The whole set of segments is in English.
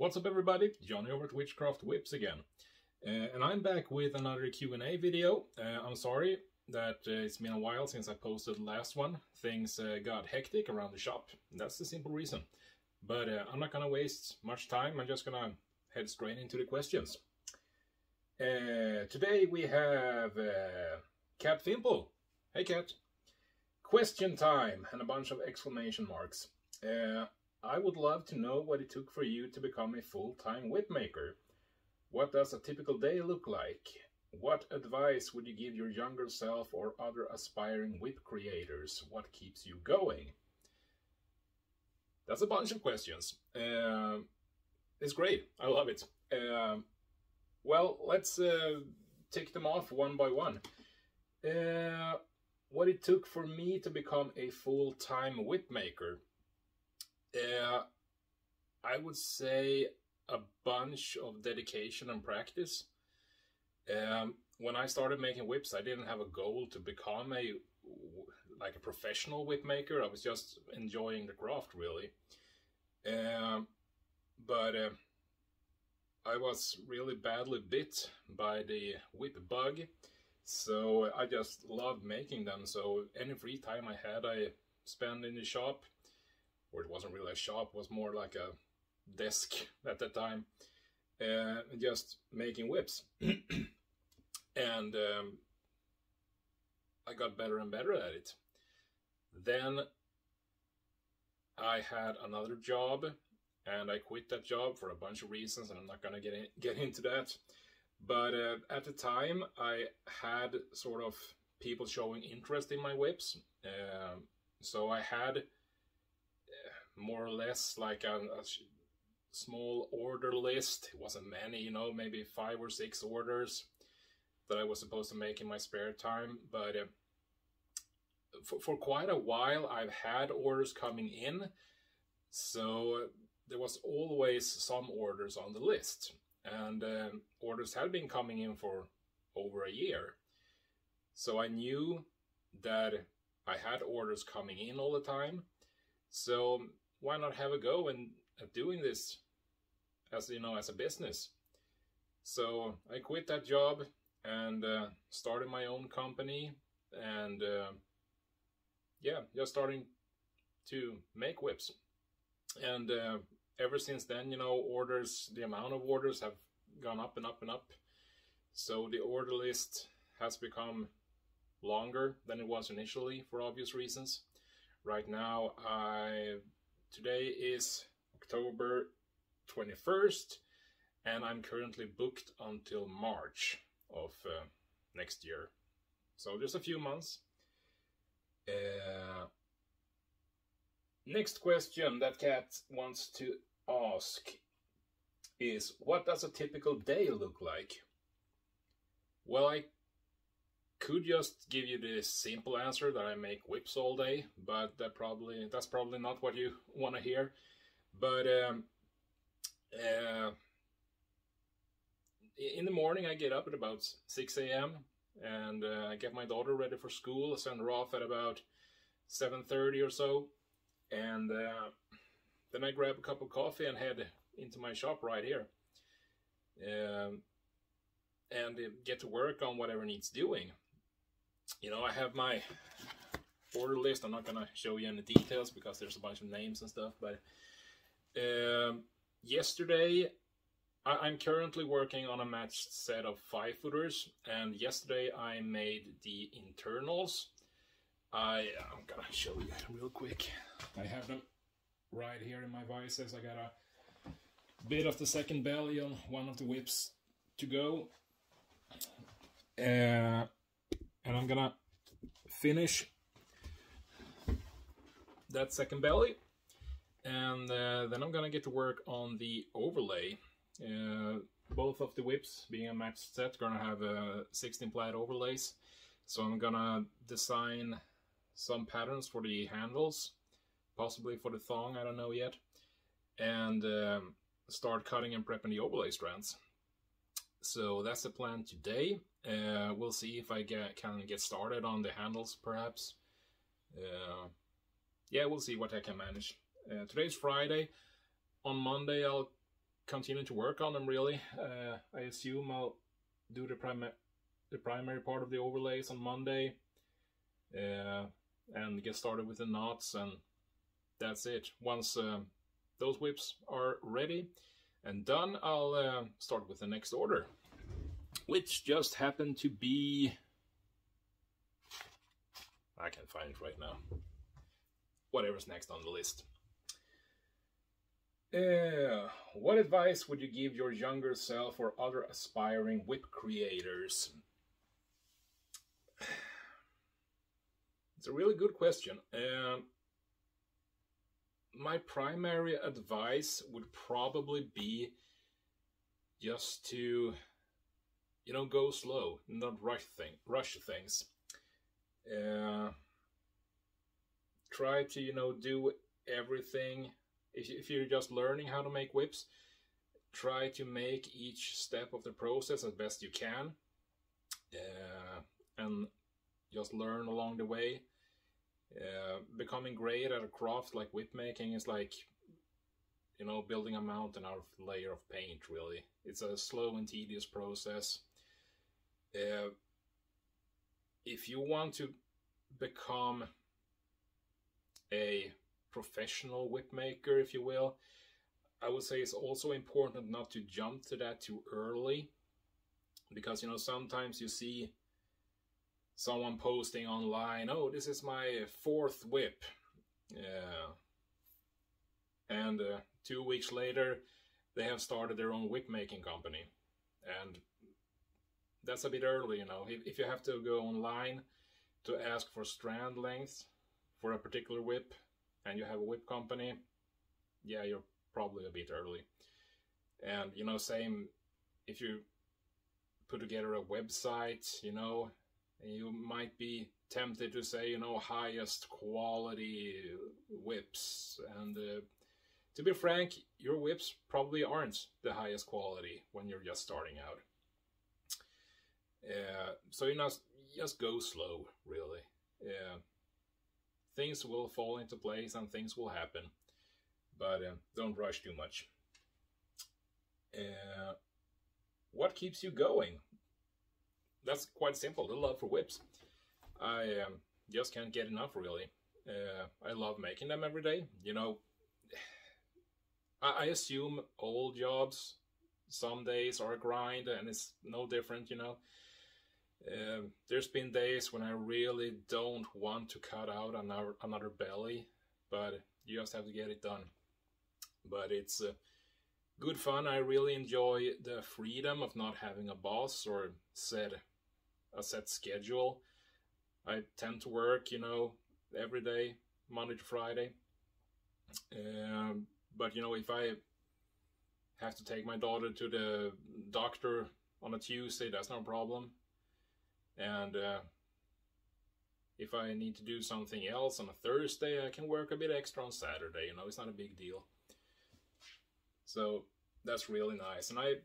What's up everybody, Johnny over at Witchcraft Whips again. And I'm back with another Q&A video. I'm sorry that it's been a while since I posted the last one. Things got hectic around the shop, that's the simple reason. But I'm not gonna waste much time, I'm just gonna head straight into the questions. Today we have Cat Fimple. Hey Cat. Question time and a bunch of exclamation marks. I would love to know what it took for you to become a full-time whipmaker. What does a typical day look like? What advice would you give your younger self or other aspiring whip creators? What keeps you going? That's a bunch of questions. It's great. I love it. Well, let's tick them off one by one. What it took for me to become a full-time whipmaker. I would say a bunch of dedication and practice. When I started making whips, I didn't have a goal to become a professional whip maker. I was just enjoying the craft, really. But I was really badly bit by the whip bug, so I just loved making them. So any free time I had, I spent in the shop. Or it wasn't really a shop, it was more like a desk at that time, just making whips. And I got better and better at it. Then I had another job, and I quit that job for a bunch of reasons, and I'm not gonna get into that. But at the time, I had sort of people showing interest in my whips, so I had more or less like a small order list. It wasn't many, you know, maybe 5 or 6 orders that I was supposed to make in my spare time. But for quite a while I've had orders coming in, so there was always some orders on the list, and orders had been coming in for over a year. So I knew that I had orders coming in all the time. So why not have a go at doing this as, you know, as a business? So I quit that job and started my own company, and yeah, just starting to make whips. And ever since then, you know, the amount of orders have gone up and up and up. So the order list has become longer than it was initially, for obvious reasons. Right now, today is October 21st, and I'm currently booked until March of next year. So just a few months. Next question that Kat wants to ask is, what does a typical day look like? Well, I could just give you the simple answer that I make whips all day, but that's probably not what you want to hear. But in the morning I get up at about 6 a.m. and I get my daughter ready for school. I send her off at about 7:30 or so, and then I grab a cup of coffee and head into my shop right here, and get to work on whatever needs doing. You know, I have my order list. I'm not gonna show you any details because there's a bunch of names and stuff, but yesterday, I'm currently working on a matched set of 5-footers, and yesterday I made the internals. I'm gonna show you real quick. I have them right here in my vices. I got a bit of the second belly on one of the whips to go. And I'm gonna finish that second belly, and then I'm gonna get to work on the overlay. Both of the whips, being a matched set, gonna have 16 ply overlays. So I'm gonna design some patterns for the handles, possibly for the thong, I don't know yet, and start cutting and prepping the overlay strands. So that's the plan today. We'll see if I can get started on the handles, perhaps. Yeah, we'll see what I can manage. Today's Friday. On Monday I'll continue to work on them, really. I assume I'll do the primary part of the overlays on Monday, and get started with the knots, and that's it. Once those whips are ready and done, I'll start with the next order, which just happened to be... I can't find it right now. Whatever's next on the list. What advice would you give your younger self or other aspiring whip creators? It's a really good question. My primary advice would probably be just to, go slow, not rush things. Try to, do everything. If you're just learning how to make whips, try to make each step of the process as best you can, and just learn along the way. Becoming great at a craft like whip making is like, building a mountain out of a layer of paint, really. It's a slow and tedious process. If you want to become a professional whip maker, if you will, I would say it's also important not to jump to that too early, because sometimes you see someone posting online, "Oh, this is my 4th whip," and 2 weeks later they have started their own whip making company, and that's a bit early. If you have to go online to ask for strand length for a particular whip and you have a whip company, yeah, you're probably a bit early. And same if you put together a website, you might be tempted to say, highest quality whips, and to be frank, your whips probably aren't the highest quality when you're just starting out. So just go slow, really. Things will fall into place and things will happen, but don't rush too much. What keeps you going? That's quite simple. The love for whips. I just can't get enough, really. I love making them every day. I assume all jobs some days are a grind, and it's no different. There's been days when I really don't want to cut out another belly, but you just have to get it done. But it's good fun. I really enjoy the freedom of not having a boss or a set schedule. I tend to work, every day, Monday to Friday. But if I have to take my daughter to the doctor on a Tuesday, that's no problem. And if I need to do something else on a Thursday, I can work a bit extra on Saturday. It's not a big deal. So that's really nice. And I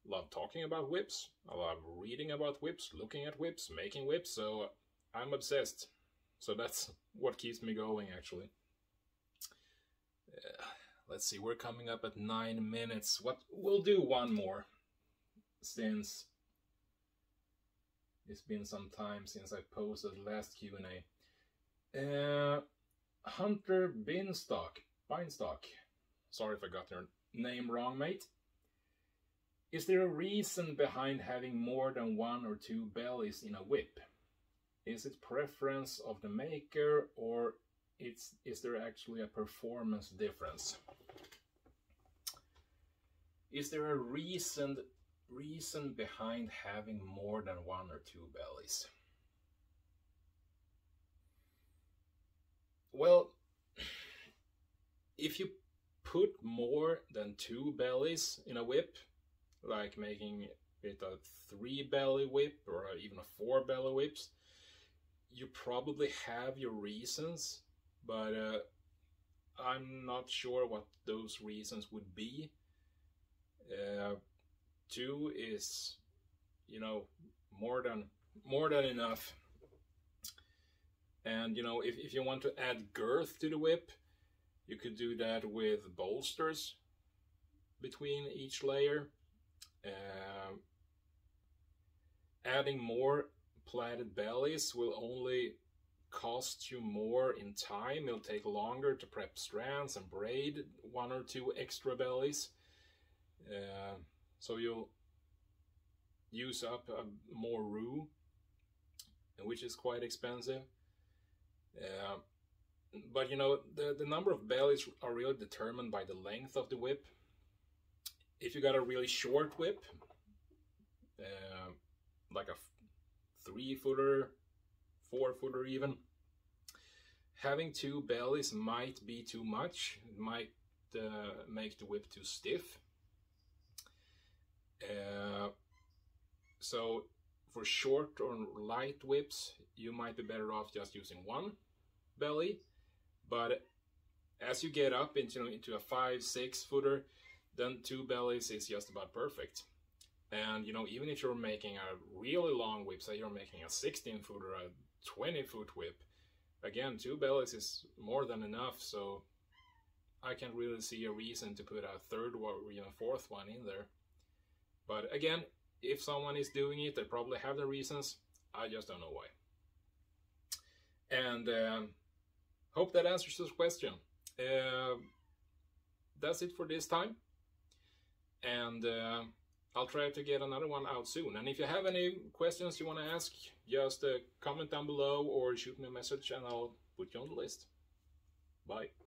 love talking about whips. I love reading about whips, looking at whips, making whips. So I'm obsessed. So that's what keeps me going, actually. Let's see, we're coming up at 9 minutes. We'll do one more, since it's been some time since I posted the last Q&A. Hunter Binstock. Sorry if I got your name wrong, mate. Is there a reason behind having more than 1 or 2 bellies in a whip? Is it preference of the maker, or is there actually a performance difference? Is there a reason behind having more than 1 or 2 bellies? Well, if you put more than 2 bellies in a whip, like making it a 3 belly whip or even a 4 belly whips, you probably have your reasons, but I'm not sure what those reasons would be. 2 is, more than enough. And if you want to add girth to the whip, you could do that with bolsters. between each layer. Adding more plaited bellies will only cost you more in time. It'll take longer to prep strands and braid 1 or 2 extra bellies. So you'll use up more roux, which is quite expensive. But you know, the number of bellies are really determined by the length of the whip. If you got a really short whip, like a 3-footer, 4-footer even, having 2 bellies might be too much. It might make the whip too stiff. So for short or light whips, you might be better off just using 1 belly. But as you get up into a 5-6 footer, then 2 bellies is just about perfect. And you know, even if you're making a really long whip, say you're making a 16-footer, a 20-foot whip, again, 2 bellies is more than enough. So I can't really see a reason to put a 3rd or 4th one in there. But again, if someone is doing it, they probably have their reasons. I just don't know why. And hope that answers this question. That's it for this time. And I'll try to get another one out soon. And if you have any questions you want to ask, just comment down below or shoot me a message and I'll put you on the list. Bye.